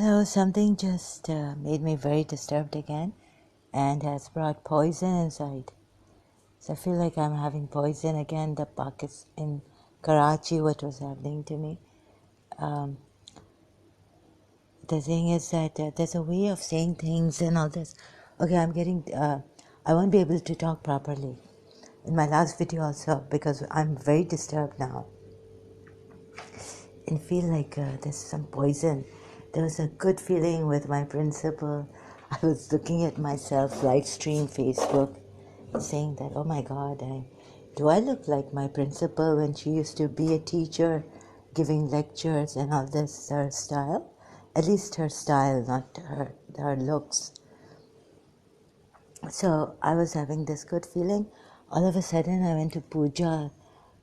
Hello, something just made me very disturbed again and has brought poison inside. So I feel like I'm having poison again. The pockets in Karachi, what was happening to me. Um, the thing is that there's a way of saying things and all this. Okay, I won't be able to talk properly in my last video also because I'm very disturbed now and feel like there's some poison. There was a good feeling with my principal. I was looking at myself live stream Facebook saying that, oh my God, do I look like my principal when she used to be a teacher giving lectures and all this, her style? At least her style, not her looks. So I was having this good feeling. All of a sudden I went to Pooja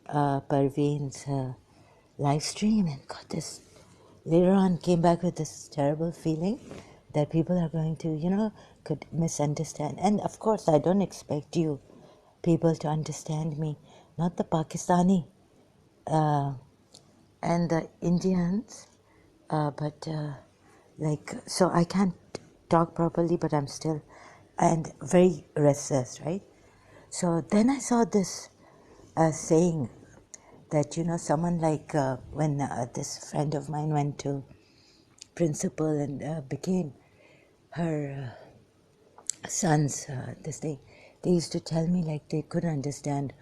Parveen's live stream and got this, later on came back with this terrible feeling that people are going to, could misunderstand. And of course, I don't expect you people to understand me, not the Pakistani and the Indians, but so I can't talk properly, but I'm still, and very restless, right? So then I saw this saying that, someone like when this friend of mine went to principal and became her son's this thing, they used to tell me like they couldn't understand.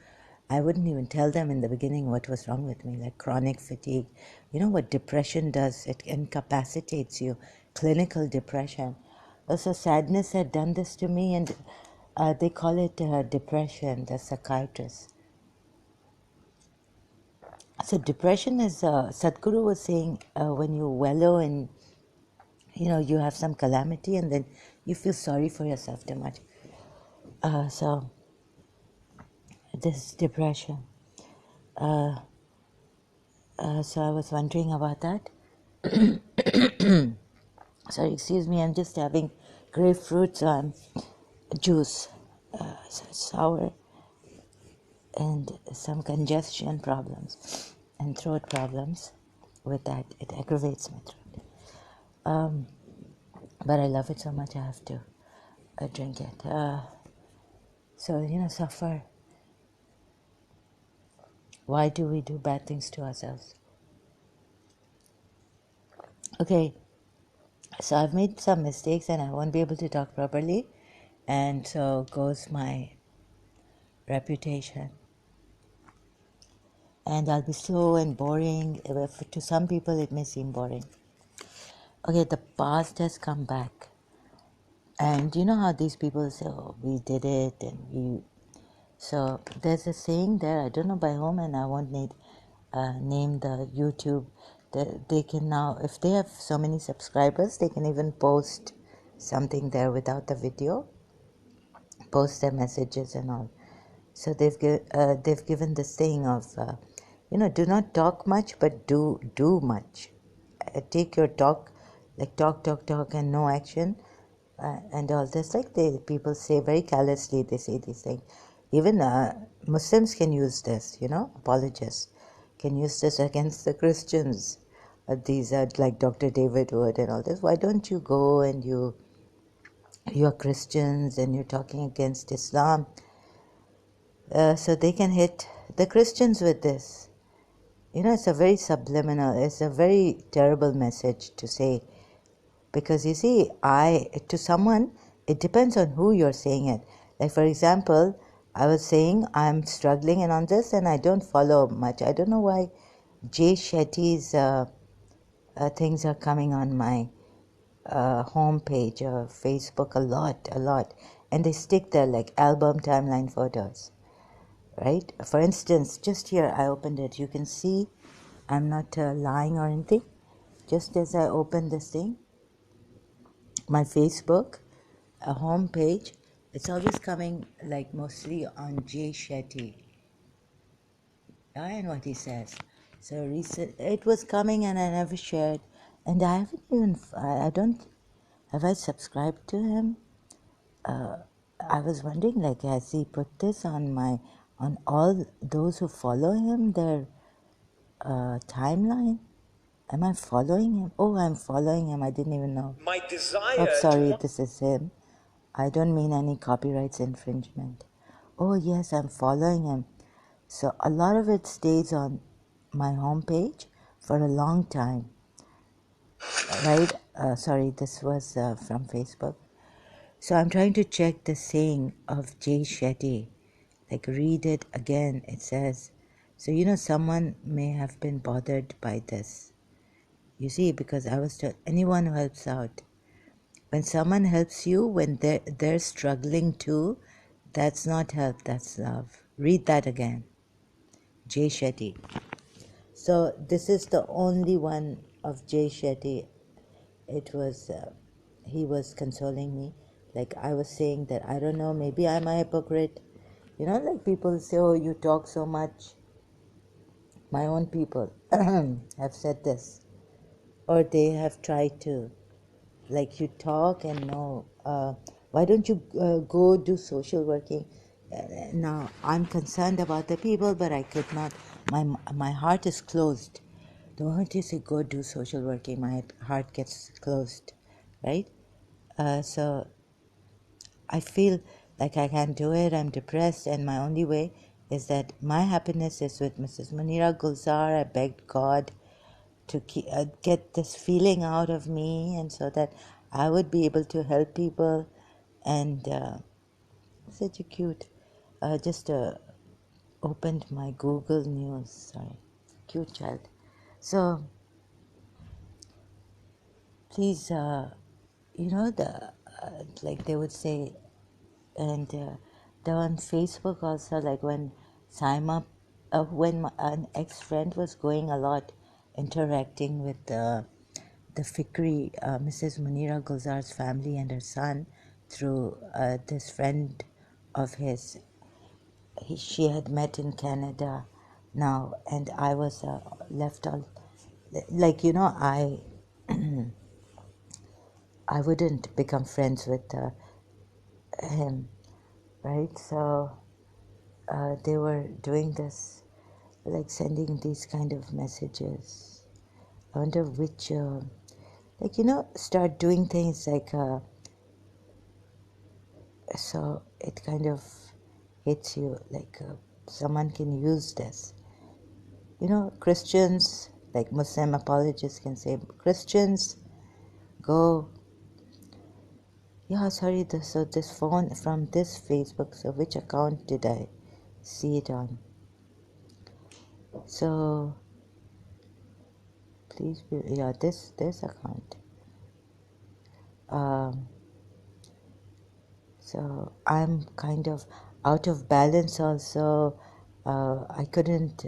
I wouldn't even tell them in the beginning what was wrong with me, like chronic fatigue. You know what depression does? It incapacitates you, clinical depression. Also, sadness had done this to me, and they call it depression, the psychiatrists. So depression is, Sadhguru was saying, when you wallow and, you have some calamity and then you feel sorry for yourself too much. So this depression. So I was wondering about that. Sorry, excuse me, I'm just having grapefruit juice, so it's sour, and some congestion problems and throat problems with that. It aggravates my throat. But I love it so much I have to drink it. So, suffer. Why do we do bad things to ourselves? Okay, so I've made some mistakes and I won't be able to talk properly, and so goes my reputation. And I'll be slow and boring. To some people, it may seem boring. Okay, the past has come back. And you know how these people say, oh, we did it, and we. So there's a saying there, I don't know by whom, and I won't name the YouTube. They can now, if they have so many subscribers, they can even post something there without the video, post their messages and all. So they've given this saying of, do not talk much, but do much. Take your talk, like talk, and no action, and all this. Like people say very callously, they say these things. Even Muslims can use this, apologists can use this against the Christians. These are like Dr. David Wood and all this. Why don't you go and you're Christians and you're talking against Islam? So they can hit the Christians with this. It's a very subliminal, it's a very terrible message to say. Because you see, to someone, it depends on who you're saying it. Like, for example, I was saying I'm struggling and on this, and I don't follow much. I don't know why Jay Shetty's things are coming on my homepage or Facebook a lot. And they stick there like album timeline photos. Right? For instance, just here I opened it. You can see I'm not lying or anything. Just as I open this thing, my Facebook, a home page, it's always coming like mostly on Jay Shetty. And what he says. So it was coming and I never shared. And I haven't even, I don't, have I subscribed to him? I was wondering, like, has he put this on all those who follow him, their timeline? Am I following him? Oh, I'm following him. I didn't even know. My desire Oh, sorry, to this is him. I don't mean any copyrights infringement. Oh, yes, I'm following him. So a lot of it stays on my homepage for a long time, right? Sorry, this was from Facebook. So I'm trying to check the saying of Jay Shetty. Like, read it again. It says, so someone may have been bothered by this. You see, because I was anyone who helps out. When someone helps you, when they're struggling too, that's not help, that's love. Read that again. Jay Shetty. So this is the only one of Jay Shetty. It was, he was consoling me. Like I was saying that, I don't know, maybe I'm a hypocrite. Like people say, oh, you talk so much. My own people have said this. Or they have tried to. Like you talk and no, why don't you go do social working? Now I'm concerned about the people, but I could not. My heart is closed. The moment you say go do social working, my heart gets closed, right? So I feel like I can't do it. I'm depressed, and my only way is that my happiness is with Mrs. Munira Gulzar. I begged God to get this feeling out of me, and so that I would be able to help people. And such a cute, just opened my Google News. Sorry, cute child. So please, the like they would say, and they're on Facebook also. Like when Saima, an ex-friend was going a lot, interacting with the Fikri, Mrs. Munira Gulzar's family and her son through this friend of his. She had met in Canada now, and I was left all like I wouldn't become friends with him, right? So they were doing this, like sending these kind of messages. I wonder which, start doing things like. So it kind of hits you like someone can use this. Christians, like Muslim apologists can say, Christians, go. Yeah, sorry, so this phone from this Facebook, so which account did I see it on? So please be, yeah, this account. Um, so I'm kind of out of balance also. I couldn't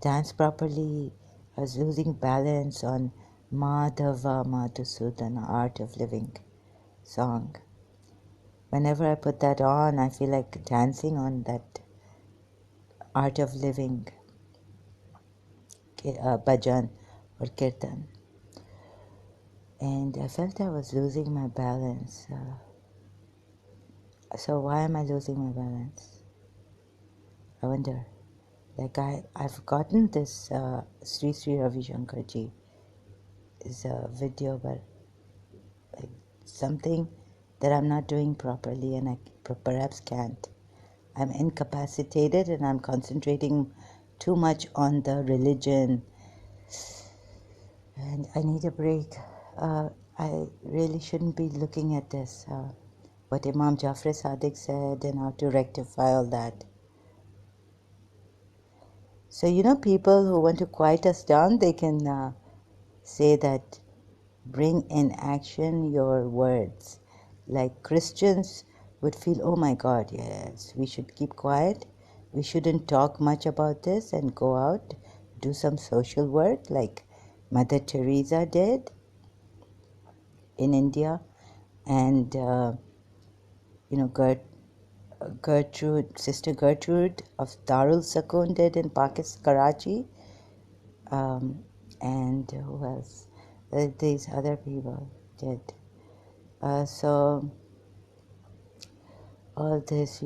dance properly. I was losing balance on Madhava Madhusudana, Art of Living song. Whenever I put that on, I feel like dancing on that Art of Living bhajan or kirtan. And I felt I was losing my balance. So why am I losing my balance? I wonder. Like I've gotten this Sri Sri Ravi Shankar ji is a video, but like something that I'm not doing properly, and I perhaps can't. I'm incapacitated, and I'm concentrating too much on the religion, and I need a break. I really shouldn't be looking at this, what Imam Jafar Sadiq said, and how to rectify all that. So, people who want to quiet us down, they can say that bring in action your words. Like Christians would feel, oh my God, yes, we should keep quiet. We shouldn't talk much about this and go out, do some social work like Mother Teresa did in India, and Sister Gertrude of Darul Sakoon did in Pakistan, Karachi, and who else? These other people did. So all this,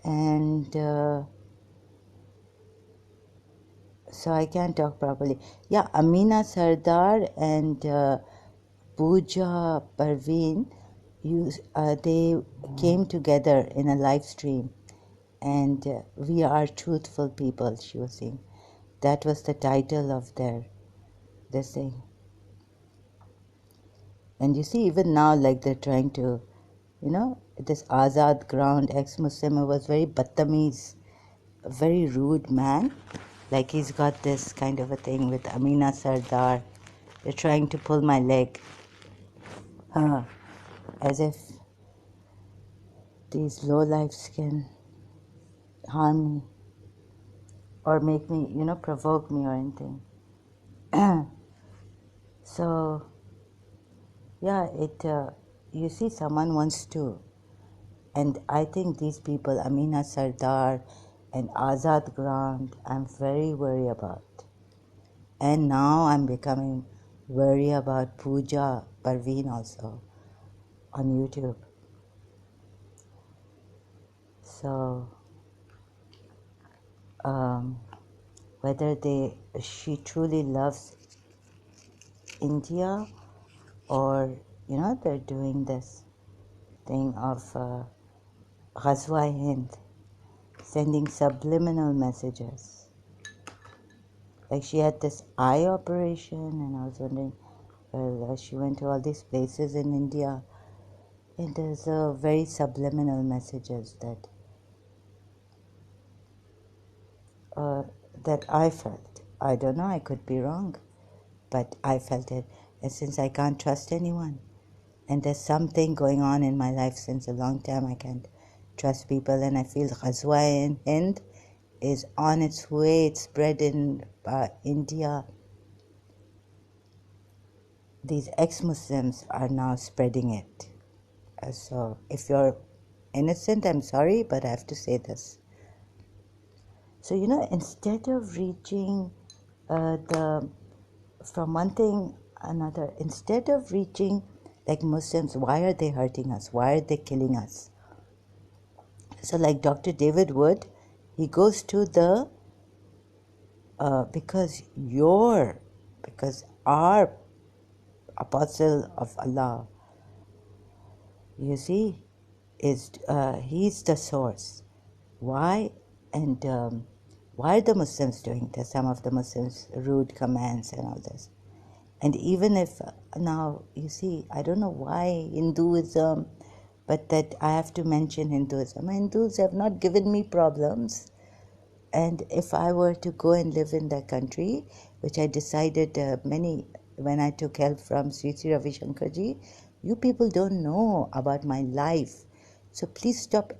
and So I can't talk properly. Yeah, Amina Sardar and Pooja Parveen, they came together in a live stream, and we are truthful people, she was saying. That was the title of their this thing. And you see, even now, like they're trying to, this Azad Ground ex-Muslim who was very battamiz, a very rude man. Like he's got this kind of a thing with Amina Sardar. They're trying to pull my leg. As if these lowlifes can harm me or make me, provoke me or anything. So, yeah, you see, someone wants to. And I think these people, Amina Sardar and Azad Grant, I'm very worried about. And now I'm becoming worried about Pooja Parveen also on YouTube. So, whether she truly loves India or, they're doing this thing of Ghazwa Hind, sending subliminal messages. Like she had this eye operation, and I was wondering, well, she went to all these places in India, and there's very subliminal messages that I felt. I don't know, I could be wrong, but I felt it. And since I can't trust anyone, and there's something going on in my life since a long time, I can't trust people, and I feel Ghazwa in Hind is on its way. It's spread in India. These ex-Muslims are now spreading it. So if you're innocent, I'm sorry, but I have to say this. So, instead of reaching from one thing another, instead of reaching like Muslims, why are they hurting us? Why are they killing us? So like Dr. David Wood, he goes to the, because our apostle of Allah, you see, he's the source. Why? And why are the Muslims doing this? Some of the Muslims rude commands and all this. And even if now, you see, I don't know why Hinduism, but that I have to mention Hinduism. Hindus have not given me problems. And if I were to go and live in that country, which I decided when I took help from Sri Sri Ravi Shankarji, you people don't know about my life. So please stop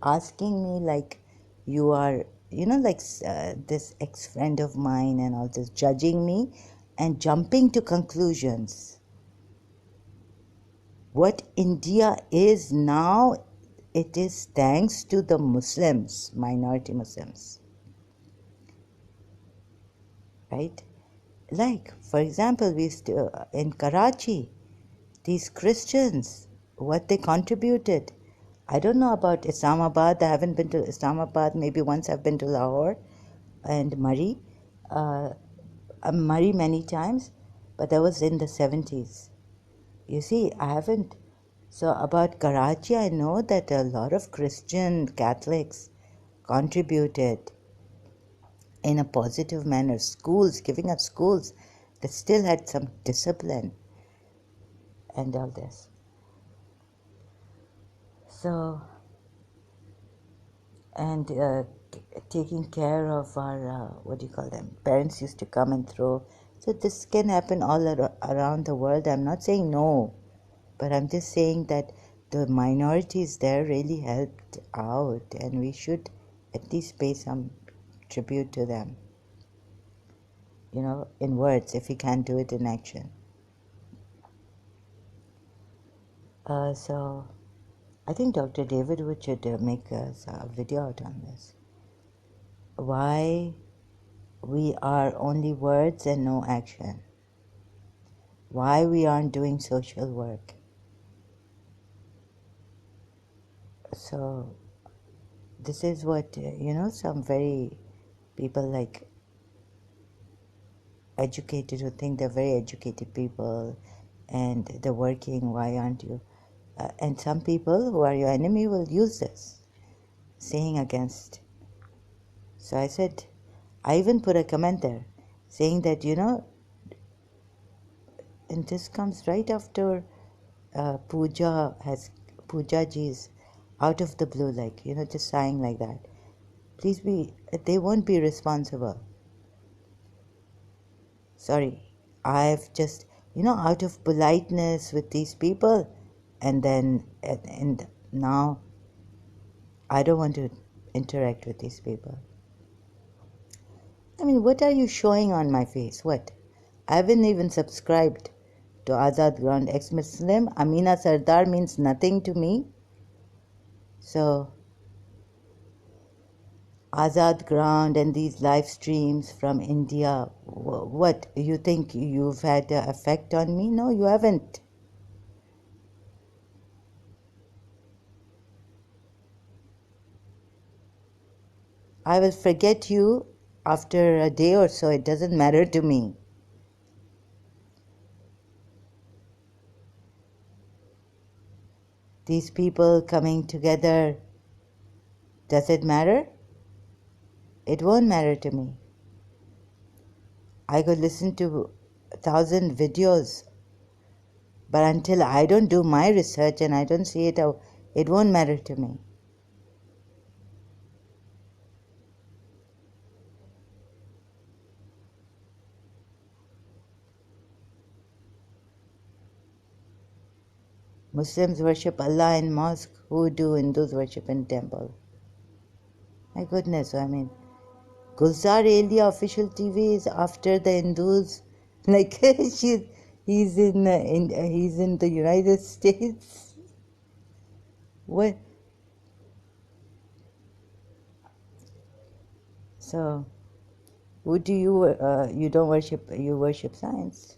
asking me like you are, like this ex-friend of mine and all this, judging me and jumping to conclusions. What India is now, it is thanks to the Muslims, minority Muslims. Right? Like, for example, in Karachi, these Christians, what they contributed. I don't know about Islamabad. I haven't been to Islamabad. Maybe once I've been to Lahore and Murree. Murree many times, but that was in the 70s. You see, I haven't. So about Karachi, I know that a lot of Christian Catholics contributed in a positive manner. Schools, giving up schools that still had some discipline and all this. So, and taking care of our, what do you call them? Parents used to come and throw. So this can happen all around the world. I'm not saying no, but I'm just saying that the minorities there really helped out, and we should at least pay some tribute to them, in words, if we can't do it in action. So I think Dr. David Wood should make a video out on this. Why we are only words and no action. Why we aren't doing social work. So this is what, some very people like educated, who think they're very educated people and they're working, why aren't you? And some people who are your enemy will use this, saying against. So I said, I even put a comment there saying that, and this comes right after Pooja ji's out of the blue, like, just sighing like that. Please they won't be responsible. Sorry, I've just, out of politeness with these people, and now I don't want to interact with these people. I mean, what are you showing on my face? What? I haven't even subscribed to Azad Ground Ex-Muslim. Amina Sardar means nothing to me. So, Azad Ground and these live streams from India, what? You think you've had an effect on me? No, you haven't. I will forget you after a day or so. It doesn't matter to me. These people coming together, does it matter? It won't matter to me. I could listen to 1,000 videos, but until I don't do my research and I don't see it out, it won't matter to me. Muslims worship Allah in mosque. Who do Hindus worship in temple? My goodness, I mean, Gulzar Elia official TV is after the Hindus. Like he's in the United States. What? So, who do you don't worship? You worship science.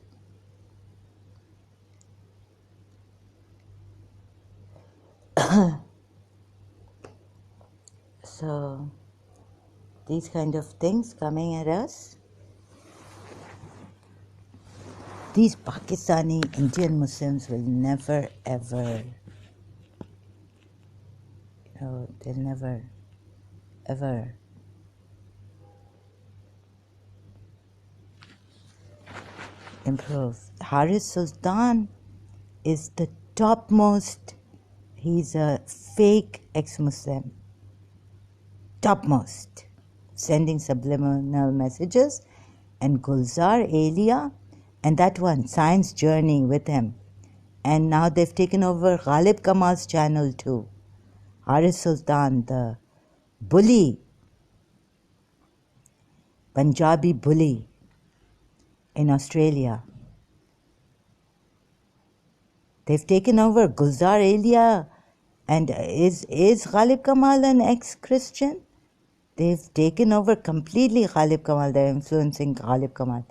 So, these kind of things coming at us. These Pakistani Indian Muslims will never ever, they'll never ever improve. Haris Sultan is the topmost. He's a fake ex-Muslim. Topmost. Sending subliminal messages. And Gulzar Elia and that one, Science Journey with him. And now they've taken over Ghalib Kamal's channel too. Haris Sultan, the bully, Punjabi bully in Australia. They've taken over Gulzar Elia. And is Ghalib Kamal an ex-Christian? They've taken over completely Ghalib Kamal. They're influencing Ghalib Kamal.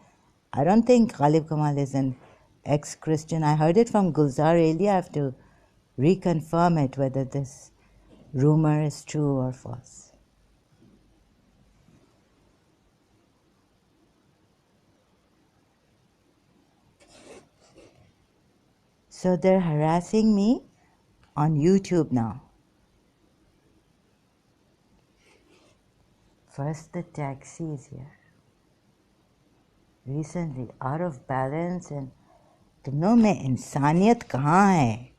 I don't think Ghalib Kamal is an ex-Christian. I heard it from Gulzar Elia. I have to reconfirm it, whether this rumor is true or false. So they're harassing me on YouTube now. First the taxis here. Recently, out of balance, and तुम में इंसानियत कहाँ है?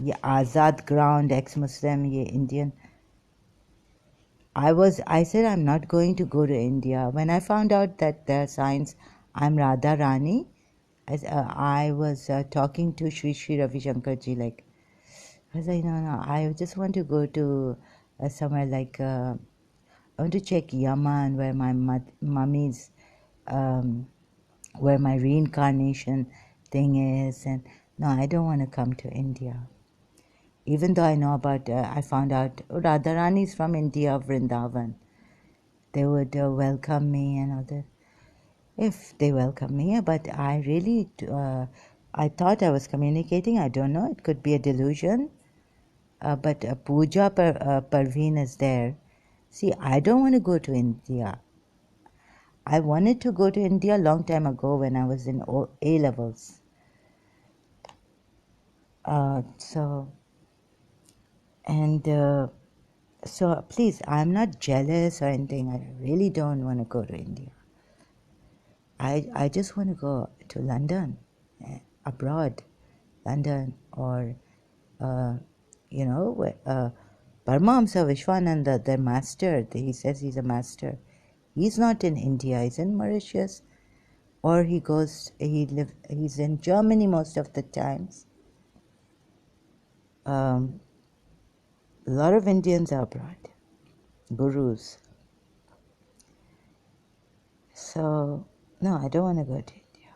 ये आज़ाद ground ex-Muslim, ये Indian. I said I'm not going to go to India. When I found out that there are signs I'm Radha Rani, I was talking to Sri Ravi Shankar ji, like, I was like, no, I just want to go to somewhere like, I want to check Yaman, where my mummy's, where my reincarnation thing is, and no, I don't want to come to India. Even though I know about, I found out Radharani is from India, Vrindavan. They would welcome me and all that. If they welcome me, but I really, I thought I was communicating. I don't know. It could be a delusion. But Pooja Parveen is there. See, I don't want to go to India. I wanted to go to India a long time ago when I was in A levels. So please, I'm not jealous or anything. I really don't want to go to India. I just want to go to London, abroad, London, or Paramahamsa Vishwananda, their master. He says he's a master. He's not in India. He's in Mauritius, or he's in Germany most of the times. A lot of Indians are abroad, gurus. So no, I don't want to go to India.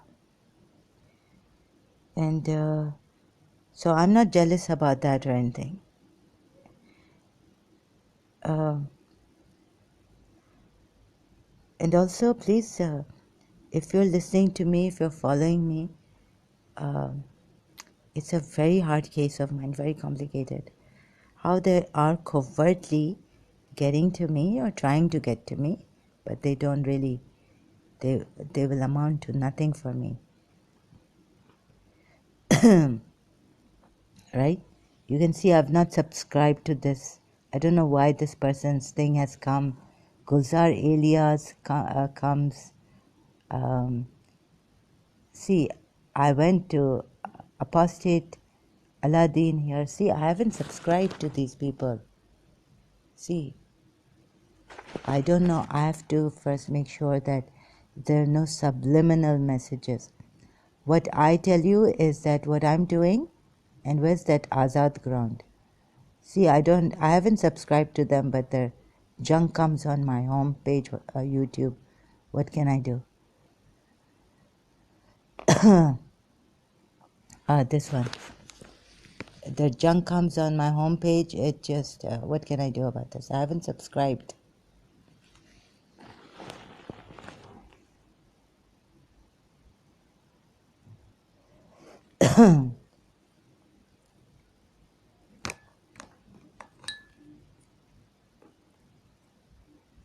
And so I'm not jealous about that or anything. And also, please, if you're listening to me, if you're following me, it's a very hard case of mine, very complicated. How they are covertly getting to me or trying to get to me, but they don't really, they will amount to nothing for me. Right? You can see I've not subscribed to this. I don't know why this person's thing has come. Gulzar Elias comes. See, I went to Apostate Aladdin here. See, I haven't subscribed to these people. See, I don't know. I have to first make sure that there are no subliminal messages. What I tell you is that what I'm doing, and where's that Azad ground? See, I haven't subscribed to them, but their junk comes on my home page, YouTube. What can I do? This one. The junk comes on my home page. It just, what can I do about this? I haven't subscribed.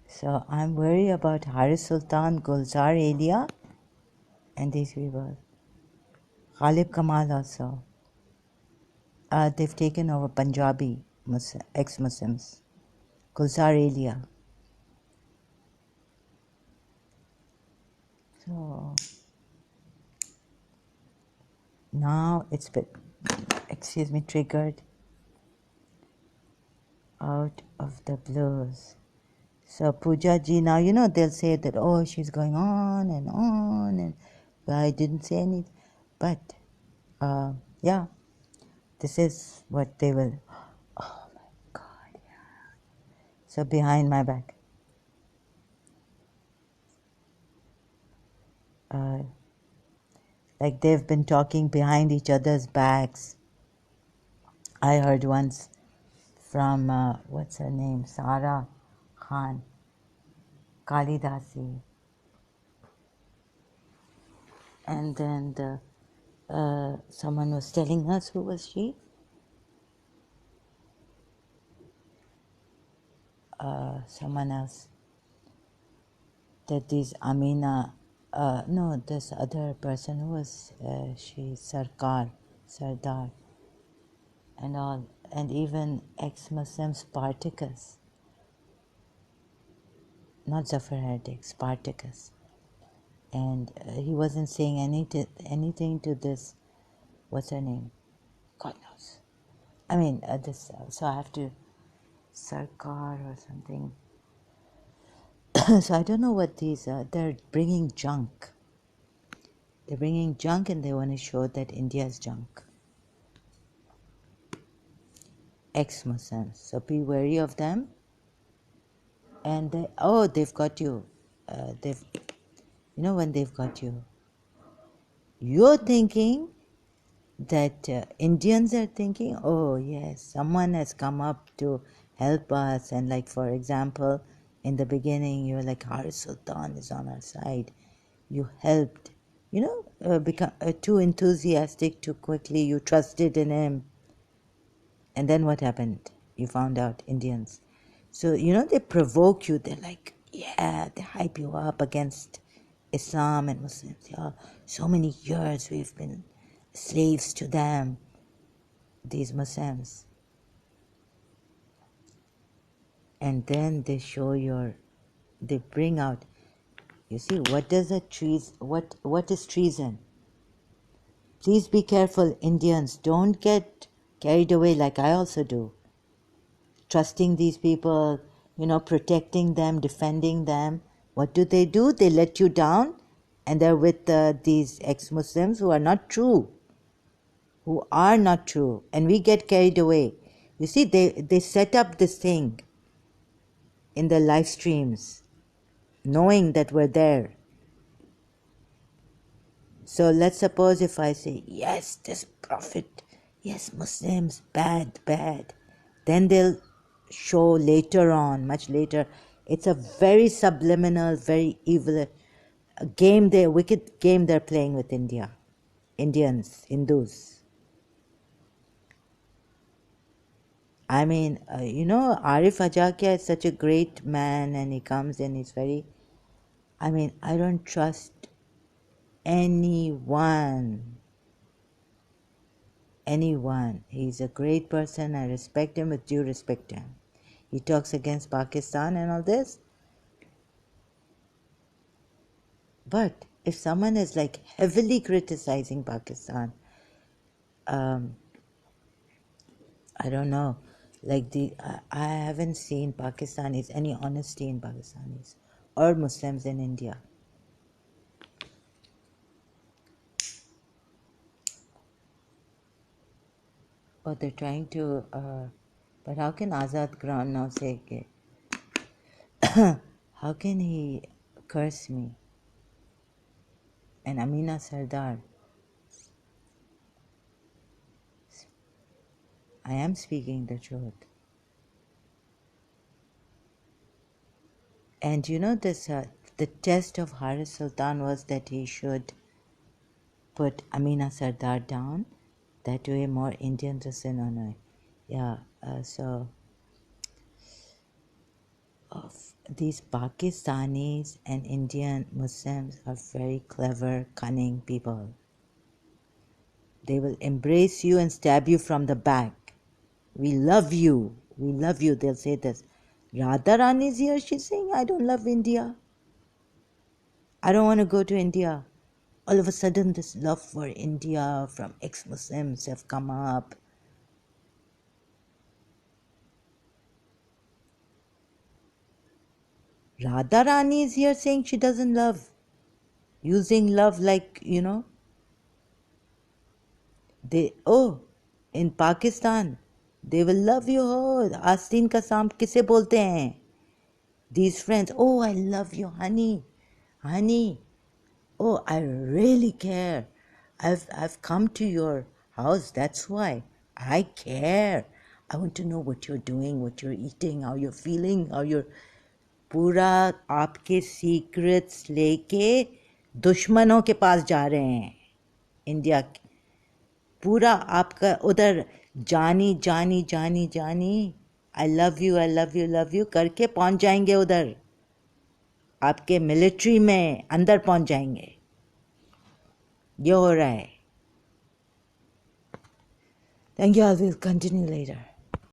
So I'm worried about Haris Sultan, Gulzar Elia, and these people. Ghalib Kamal also. They've taken over Punjabi ex-Muslims. Gulzar Elia. So now it's been, triggered out of the blues. So Pooja ji, now they'll say that, oh, she's going on, and I didn't say anything. But yeah, this is what they will. Oh my God, yeah. So behind my back. Like they've been talking behind each other's backs. I heard once from, what's her name, Sara Khan, Kalidasi. And then someone was telling us, who was she? Someone else. That these Amina, no, this other person, who was she? Sardar, and all, and even ex-Muslim Spartacus, not Zafar Hardik, Spartacus, and he wasn't saying anything to this. What's her name? God knows. I mean, this. So I have to Sarkar or something. So I don't know what these are. They're bringing junk. They're bringing junk, and they want to show that India is junk. Ex-Muslims. So be wary of them. And they've got you. When they've got you, you're thinking that Indians are thinking, oh yes, someone has come up to help us. And like, for example, in the beginning, you're like, Haris Sultan is on our side. You helped, become too enthusiastic too quickly. You trusted in him. And then what happened? You found out Indians. So, they provoke you. They're like, Yeah, they hype you up against Islam and Muslims. Yeah, so many years we've been slaves to them, these Muslims. And then they show they bring out, you see, what is treason? Please be careful, Indians. Don't get carried away like I also do. Trusting these people, protecting them, defending them. What do? They let you down, and they're with these ex-Muslims who are not true. And we get carried away. You see, they set up this thing in the live streams, knowing that we're there. So let's suppose if I say, yes, this prophet, yes, Muslims, bad, bad. Then they'll show later on, much later, it's a very subliminal, very evil wicked game they're playing with Indians, Hindus. I mean, Arif Ajakia is such a great man, and he comes and he's I don't trust anyone. He's a great person. I respect him with due respect to him. He talks against Pakistan and all this. But if someone is like heavily criticizing Pakistan, I don't know, I haven't seen Pakistanis, any honesty in Pakistanis or Muslims in India. Oh, they're trying to, but how can Azad Khan now say, how can he curse me? And Amina Sardar, I am speaking the truth. And this, the test of Haris Sultan was that he should put Amina Sardar down. That way more Indians listen on her. Yeah, so these Pakistanis and Indian Muslims are very clever, cunning people. They will embrace you and stab you from the back. We love you. We love you. They'll say this. Radha Rani is here. She's saying, I don't love India. I don't want to go to India. All of a sudden, this love for India from ex-Muslims have come up. Radha Rani is here saying she doesn't love. Using love like, in Pakistan, they will love you. Oh, Astin ka saam kise bolte hain? These friends, oh, I love you, honey. Honey. Oh, I really care. I've come to your house, that's why. I care. I want to know what you're doing, what you're eating, how you're feeling, how you're पूरा आपके secrets लेके दुश्मनों के पास जा रहे हैं India के पूरा आपका उधर जानी जानी जानी जानी I love you love you करके पहुंच जाएंगे उधर आपके मिलिट्री में अंदर पहुंच जाएंगे ये हो रहा है thank you I will continue later